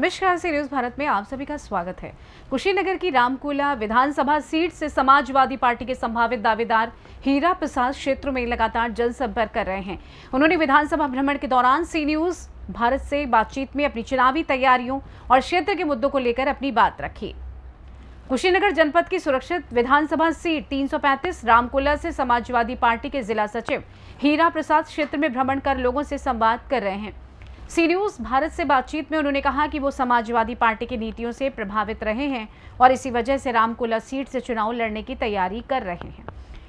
नमस्कार सी न्यूज भारत में आप सभी का स्वागत है। कुशीनगर की रामकोला विधानसभा सीट से समाजवादी पार्टी के संभावित दावेदार हीरा प्रसाद क्षेत्र में लगातार जनसंपर्क कर रहे हैं। उन्होंने विधानसभा भ्रमण के दौरान सी न्यूज भारत से बातचीत में अपनी चुनावी तैयारियों और क्षेत्र के मुद्दों को लेकर अपनी बात रखी। कुशीनगर जनपद की सुरक्षित विधानसभा सीट 335 रामकोला से समाजवादी पार्टी के जिला सचिव हीरा प्रसाद क्षेत्र में भ्रमण कर लोगों से संवाद कर रहे हैं। सी न्यूज भारत से बातचीत में उन्होंने कहा कि वो समाजवादी पार्टी की नीतियों से प्रभावित रहे हैं और इसी वजह से रामकोला सीट से चुनाव लड़ने की तैयारी कर रहे हैं।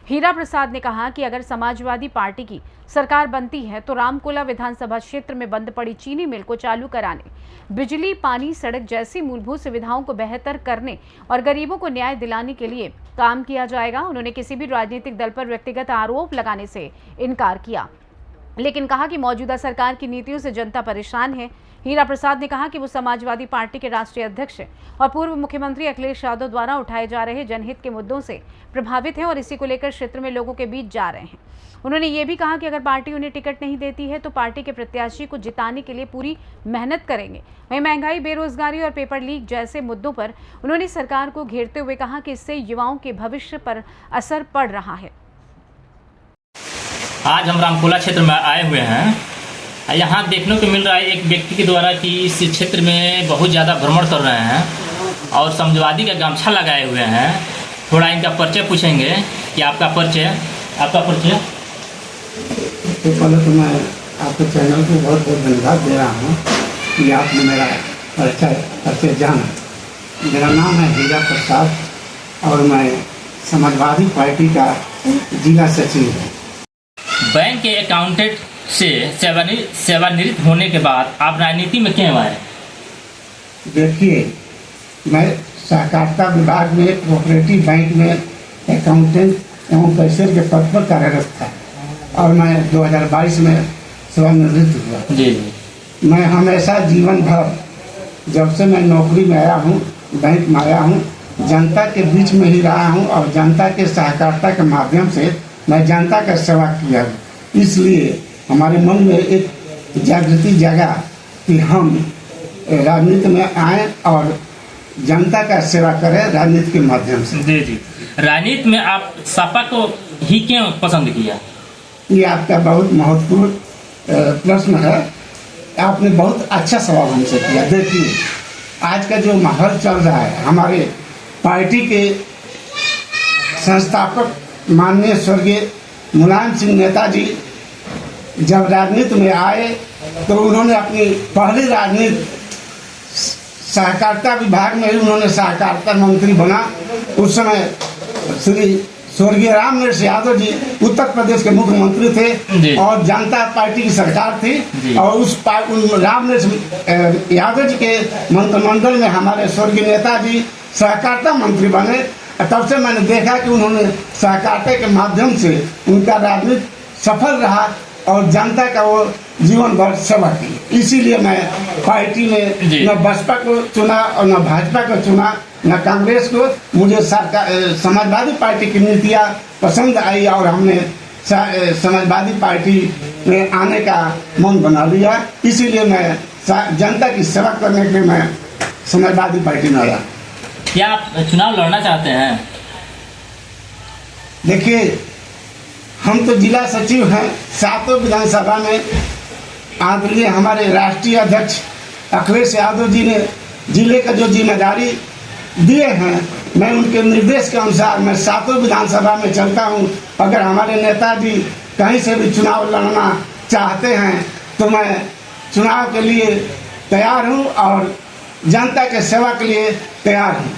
हीरा प्रसाद ने कहा कि अगर समाजवादी पार्टी की सरकार बनती है तो रामकोला विधानसभा क्षेत्र में बंद पड़ी चीनी मिल को चालू कराने, बिजली, पानी, सड़क जैसी मूलभूत सुविधाओं को बेहतर करने और गरीबों को न्याय दिलाने के लिए काम किया जाएगा। उन्होंने किसी भी राजनीतिक दल पर व्यक्तिगत आरोप लगाने से इनकार किया, लेकिन कहा कि मौजूदा सरकार की नीतियों से जनता परेशान है। हीरा प्रसाद ने कहा कि वो समाजवादी पार्टी के राष्ट्रीय अध्यक्ष और पूर्व मुख्यमंत्री अखिलेश यादव द्वारा उठाए जा रहे जनहित के मुद्दों से प्रभावित हैं और इसी को लेकर क्षेत्र में लोगों के बीच जा रहे हैं। उन्होंने ये भी कहा कि अगर पार्टी उन्हें टिकट नहीं देती है तो पार्टी के प्रत्याशी को जिताने के लिए पूरी मेहनत करेंगे। वहीं महंगाई, बेरोजगारी और पेपर लीक जैसे मुद्दों पर उन्होंने सरकार को घेरते हुए कहा कि इससे युवाओं के भविष्य पर असर पड़ रहा है। आज हम रामकोला क्षेत्र में आए हुए हैं। यहाँ देखने को मिल रहा है एक व्यक्ति के द्वारा कि इस क्षेत्र में बहुत ज़्यादा भ्रमण कर रहे हैं और समाजवादी का गमछा लगाए हुए हैं। थोड़ा इनका परिचय पूछेंगे कि आपका परिचय। तो पहले तो मैं आपके चैनल को बहुत बहुत धन्यवाद दे रहा हूँ कि आपने मेरा परिचय जाना। मेरा नाम है हीरा प्रसाद और मैं समाजवादी पार्टी का जिला सचिव हूँ। बैंक के अकाउंटेंट से सेवानिवृत्त होने के बाद आप राजनीति में क्यों आए? देखिए, मैं सहकारिता विभाग में कोऑपरेटिव बैंक में अकाउंटेंट एवं कैशियर के पद पर कार्यरत था और मैं 2022 में सेवानिवृत्त हुआ। जी। मैं हमेशा जीवन भर जब से मैं नौकरी में आया हूँ, बैंक में आया हूँ, जनता के बीच में ही रहा हूँ और जनता के सहकारिता के माध्यम से मैं जनता का सेवा किया। इसलिए हमारे मन में एक जागृति जागा कि हम राजनीति में आए और जनता का सेवा करें राजनीति के माध्यम से। जी। राजनीति में आप सपा को ही क्यों पसंद किया? ये आपका बहुत महत्वपूर्ण प्रश्न है। आपने बहुत अच्छा सवाल हमसे किया। देखिए, आज का जो माहौल चल रहा है, हमारे पार्टी के संस्थापक माननीय स्वर्गीय मुलायम सिंह नेताजी जब राजनीति में आए तो उन्होंने अपनी पहली राजनीति सहकारिता विभाग में ही उन्होंने सहकारिता मंत्री बना। उस समय श्री स्वर्गीय रामनरेश यादव जी उत्तर प्रदेश के मुख्यमंत्री थे और जनता पार्टी की सरकार थी और उस रामनरेश यादव जी के मंत्रिमंडल में हमारे स्वर्गीय नेताजी सहकारिता मंत्री बने। तब से मैंने देखा कि उन्होंने सहकारिता के माध्यम से उनका राजनीति सफल रहा और जनता का वो जीवन भर सेवा की। इसीलिए मैं पार्टी में न बसपा को चुना और न भाजपा को चुना, न कांग्रेस को। मुझे समाजवादी पार्टी की नीतियाँ पसंद आई और हमने समाजवादी पार्टी में आने का मन बना लिया। इसीलिए मैं जनता की सेवा करने के लिए मैं समाजवादी पार्टी में आया। क्या आप चुनाव लड़ना चाहते हैं? देखिए, हम तो जिला सचिव हैं। 7 विधानसभा में आदरणीय हमारे राष्ट्रीय अध्यक्ष अखिलेश यादव जी ने जिले का जो जिम्मेदारी दिए हैं, मैं उनके निर्देश के अनुसार मैं 7 विधानसभा में चलता हूं। अगर हमारे नेताजी कहीं से भी चुनाव लड़ना चाहते हैं तो मैं चुनाव के लिए तैयार हूं और जनता के सेवा के लिए तैयार हूँ।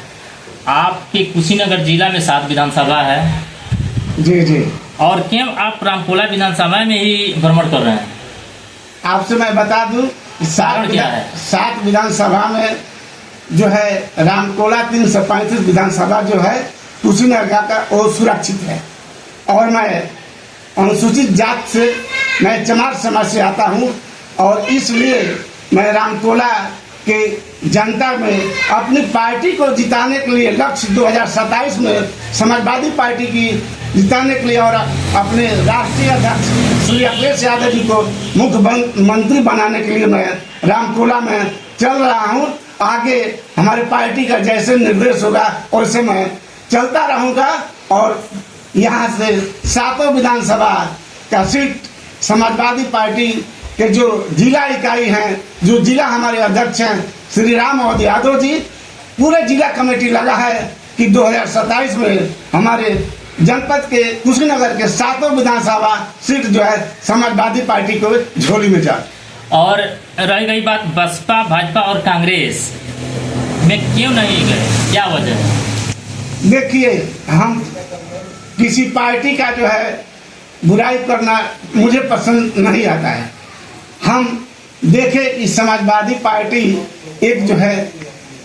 आपके कुशीनगर जिला में 7 विधानसभा है। जी। और क्यों आप रामकोला विधानसभा में ही भ्रमण कर रहे हैं? आपसे मैं बता दूं, 7 विधानसभा में जो है रामकोला 335 विधानसभा जो है कुशीनगर का वो सुरक्षित है और मैं अनुसूचित जात से मैं चमार समाज से आता हूँ और इसलिए मैं रामकोला के जनता में अपनी पार्टी को जिताने के लिए लक्ष्य 2027 में समाजवादी पार्टी की जिताने के लिए और अपने राष्ट्रीय अध्यक्ष श्री अखिलेश यादव जी को मुख्यमंत्री बनाने के लिए मैं रामकोला में चल रहा हूं आगे हमारे पार्टी का जैसे निर्देश होगा वैसे मैं चलता रहूंगा और यहाँ से 7 विधानसभा का सीट समाजवादी पार्टी के जो जिला इकाई हैं, जो जिला हमारे अध्यक्ष हैं श्री राम मोहन यादव जी, पूरे जिला कमेटी लगा है कि 2027 में हमारे जनपद के कुशीनगर के 7 विधानसभा सीट जो है समाजवादी पार्टी को झोली में जाए। और रह गई बात बसपा, भाजपा और कांग्रेस में क्यों नहीं गए, क्या वजह है? देखिए, हम किसी पार्टी का जो है बुराई करना मुझे पसंद नहीं आता है। हम देखें कि समाजवादी पार्टी एक जो है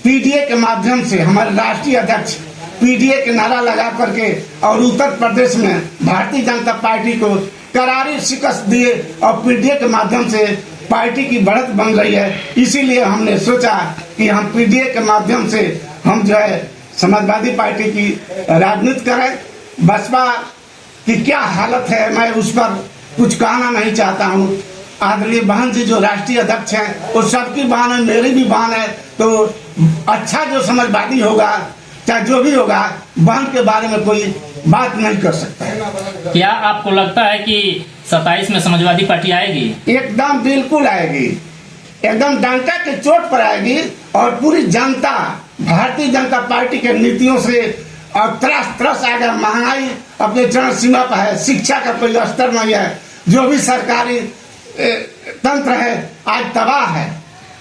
पीडीए के माध्यम से हमारे राष्ट्रीय अध्यक्ष पीडीए के नारा लगा करके और उत्तर प्रदेश में भारतीय जनता पार्टी को करारी शिकस्त दिए और पीडीए के माध्यम से पार्टी की बढ़त बन रही है। इसीलिए हमने सोचा कि हम पीडीए के माध्यम से हम जो है समाजवादी पार्टी की राजनीति करें। बसपा की क्या हालत है मैं उस पर कुछ कहना नहीं चाहता हूँ। आदरणीय बहन जी जो राष्ट्रीय अध्यक्ष हैं वो सबकी बहन है, मेरी भी बहन है, तो अच्छा जो समाजवादी होगा चाहे जो भी होगा बहन के बारे में कोई बात नहीं कर सकता है। क्या आपको लगता है कि 27 में समाजवादी पार्टी आएगी? एकदम बिल्कुल आएगी, एकदम डंका के चोट पर आएगी और पूरी जनता भारतीय जनता पार्टी के नीतियों से और त्रस आएगा। महंगाई अपने चरण सीमा पर है, शिक्षा का कोई स्तर नहीं है, जो भी सरकारी तंत्र है आज तबाह है।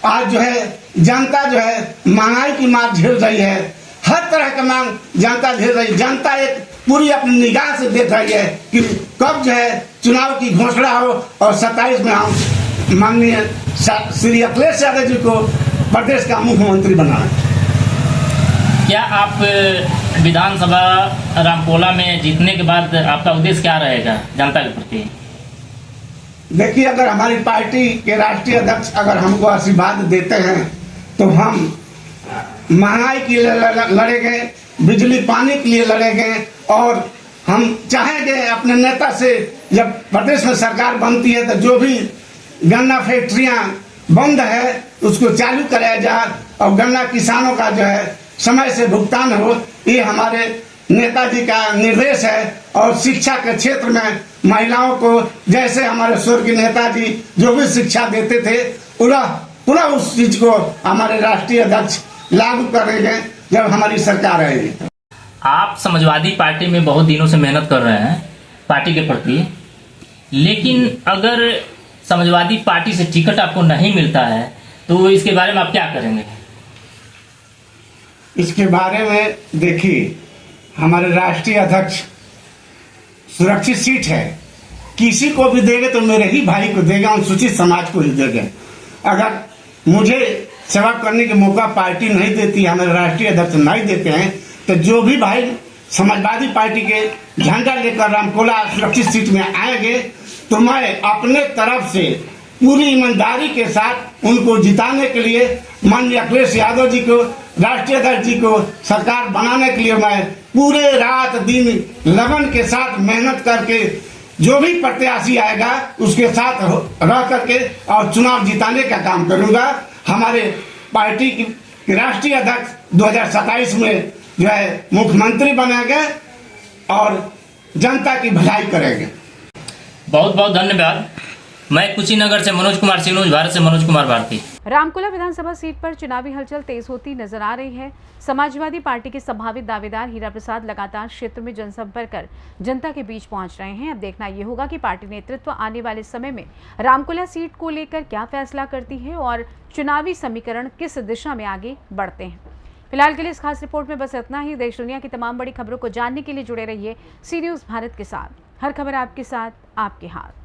आज जो है जनता जो है महंगाई की मार झेल रही है, हर तरह का मांग जनता झेल रही है। जनता एक पूरी अपनी निगाह से देख रही है कि कब जो है चुनाव की घोषणा हो और 27 में हम माननीय श्री अखिलेश यादव जी को प्रदेश का मुख्यमंत्री बनाएं। क्या आप विधानसभा रामकोला में जीतने के बाद आपका उद्देश्य क्या रहेगा जनता के प्रति? देखिए, अगर हमारी पार्टी के राष्ट्रीय अध्यक्ष अगर हमको आशीर्वाद देते हैं तो हम महंगाई के लिए लड़ेंगे, बिजली पानी के लिए लड़ेंगे और हम चाहेंगे अपने नेता से जब प्रदेश में सरकार बनती है तो जो भी गन्ना फैक्ट्रियां बंद है उसको चालू कराया जाए और गन्ना किसानों का जो है समय से भुगतान हो। ये हमारे नेताजी का निर्देश है। और शिक्षा के क्षेत्र में महिलाओं को जैसे हमारे स्वर्गीय नेताजी जो भी शिक्षा देते थे पुनः उस चीज को हमारे राष्ट्रीय अध्यक्ष लागू करेंगे जब हमारी सरकार आएगी। आप समाजवादी पार्टी में बहुत दिनों से मेहनत कर रहे हैं पार्टी के प्रति, लेकिन अगर समाजवादी पार्टी से टिकट आपको नहीं मिलता है तो इसके बारे में आप क्या करेंगे? इसके बारे में देखिए, हमारे राष्ट्रीय अध्यक्ष सुरक्षित सीट है, किसी को भी देंगे तो मेरे ही भाई को देगा, अनुसूचित समाज को ही देंगे। अगर मुझे सेवा करने का मौका पार्टी नहीं देती, हमारे राष्ट्रीय अध्यक्ष नहीं देते हैं, तो जो भी भाई समाजवादी पार्टी के झंडा लेकर रामकोला सुरक्षित सीट में आएंगे तो मैं अपने तरफ से पूरी ईमानदारी के साथ उनको जिताने के लिए माननीय अखिलेश यादव जी को राष्ट्रीय अध्यक्ष जी को सरकार बनाने के लिए मैं पूरे रात दिन लगन के साथ मेहनत करके जो भी प्रत्याशी आएगा उसके साथ रह करके और चुनाव जिताने का काम करूंगा। हमारे पार्टी की राष्ट्रीय अध्यक्ष 2027 में जो है मुख्यमंत्री बनेंगे और जनता की भलाई करेंगे। बहुत बहुत धन्यवाद। मैं कुशीनगर से मनोज कुमार सिंह, भारत से मनोज कुमार भारती। रामकोला विधानसभा सीट पर चुनावी हलचल तेज होती नजर आ रही है। समाजवादी पार्टी के संभावित दावेदार हीरा प्रसाद लगातार क्षेत्र में जनसंपर्क कर जनता के बीच पहुंच रहे हैं। अब देखना यह होगा कि पार्टी नेतृत्व आने वाले समय में रामकोला सीट को लेकर क्या फैसला करती है और चुनावी समीकरण किस दिशा में आगे बढ़ते हैं। फिलहाल के लिए इस खास रिपोर्ट में बस इतना ही। देश दुनिया की तमाम बड़ी खबरों को जानने के लिए जुड़े रहिए सी न्यूज़ भारत के साथ। हर खबर आपके साथ, आपके हाथ।